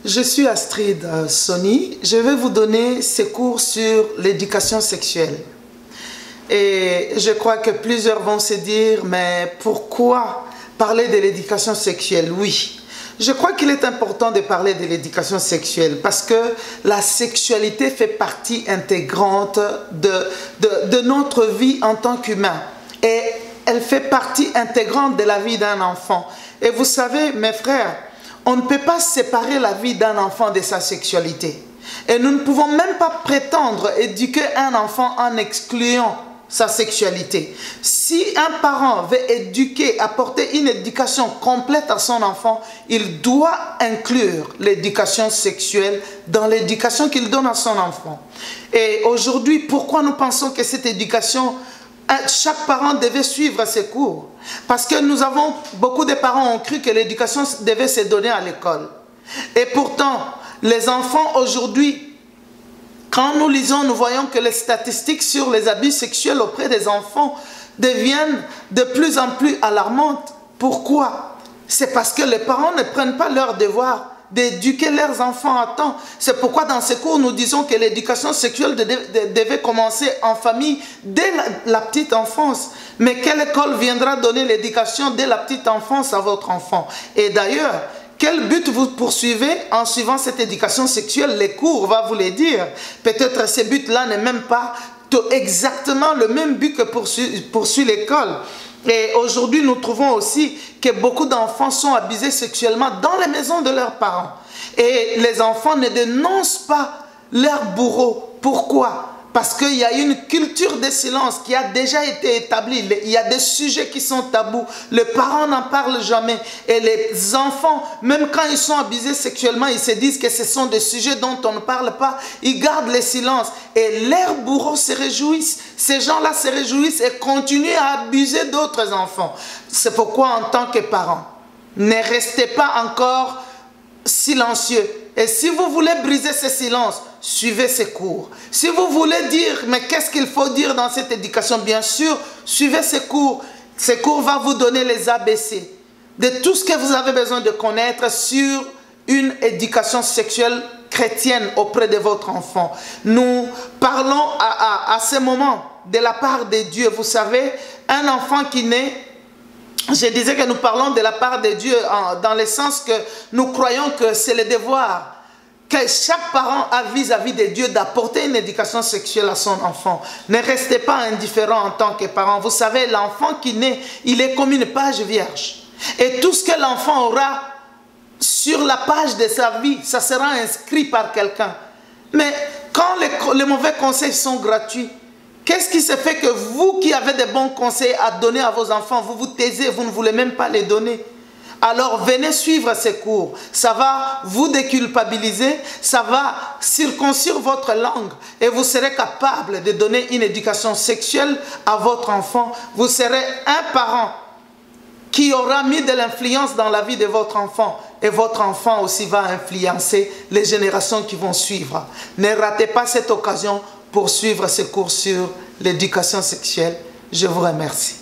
Je suis Astrid Sony. Je vais vous donner ces cours sur l'éducation sexuelle. Et je crois que plusieurs vont se dire, mais pourquoi parler de l'éducation sexuelle? Oui, je crois qu'il est important de parler de l'éducation sexuelle parce que la sexualité fait partie intégrante de notre vie en tant qu'humain. Et elle fait partie intégrante de la vie d'un enfant. Et vous savez, mes frères, on ne peut pas séparer la vie d'un enfant de sa sexualité. Et nous ne pouvons même pas prétendre éduquer un enfant en excluant sa sexualité. Si un parent veut éduquer, apporter une éducation complète à son enfant, il doit inclure l'éducation sexuelle dans l'éducation qu'il donne à son enfant. Et aujourd'hui, pourquoi nous pensons que cette éducation, chaque parent devait suivre ses cours? Parce que beaucoup de parents ont cru que l'éducation devait se donner à l'école. Et pourtant, les enfants aujourd'hui, quand nous lisons, nous voyons que les statistiques sur les abus sexuels auprès des enfants deviennent de plus en plus alarmantes. Pourquoi? C'est parce que les parents ne prennent pas leur devoir d'éduquer leurs enfants à temps. C'est pourquoi dans ces cours, nous disons que l'éducation sexuelle devait commencer en famille dès la petite enfance. Mais quelle école viendra donner l'éducation dès la petite enfance à votre enfant? Et d'ailleurs, quel but vous poursuivez en suivant cette éducation sexuelle? Les cours vont vous le dire. Peut-être ce but-là n'est même pas exactement le même but que poursuit l'école. Et aujourd'hui, nous trouvons aussi que beaucoup d'enfants sont abusés sexuellement dans les maisons de leurs parents. Et les enfants ne dénoncent pas leurs bourreaux. Pourquoi? Parce qu'il y a une culture de silence qui a déjà été établie. Il y a des sujets qui sont tabous. Les parents n'en parlent jamais. Et les enfants, même quand ils sont abusés sexuellement, ils se disent que ce sont des sujets dont on ne parle pas. Ils gardent le silence. Et leurs bourreaux se réjouissent. Ces gens-là se réjouissent et continuent à abuser d'autres enfants. C'est pourquoi, en tant que parents, ne restez pas encore silencieux. Et si vous voulez briser ce silence, suivez ces cours. Si vous voulez dire, mais qu'est-ce qu'il faut dire dans cette éducation? Bien sûr, suivez ces cours. Ces cours vont vous donner les ABC de tout ce que vous avez besoin de connaître sur une éducation sexuelle chrétienne auprès de votre enfant. Nous parlons à ce moment de la part de Dieu. Vous savez, un enfant qui naît, je disais que nous parlons de la part de Dieu dans le sens que nous croyons que c'est le devoir que chaque parent a vis-à-vis de Dieu d'apporter une éducation sexuelle à son enfant. Ne restez pas indifférent en tant que parent. Vous savez, l'enfant qui naît, il est comme une page vierge. Et tout ce que l'enfant aura sur la page de sa vie, ça sera inscrit par quelqu'un. Mais quand les mauvais conseils sont gratuits, qu'est-ce qui se fait que vous qui avez des bons conseils à donner à vos enfants, vous vous taisez, vous ne voulez même pas les donner? Alors venez suivre ces cours. Ça va vous déculpabiliser, ça va circoncire votre langue et vous serez capable de donner une éducation sexuelle à votre enfant. Vous serez un parent qui aura mis de l'influence dans la vie de votre enfant. Et votre enfant aussi va influencer les générations qui vont suivre. Ne ratez pas cette occasion pour suivre ces cours sur l'éducation sexuelle. Je vous remercie.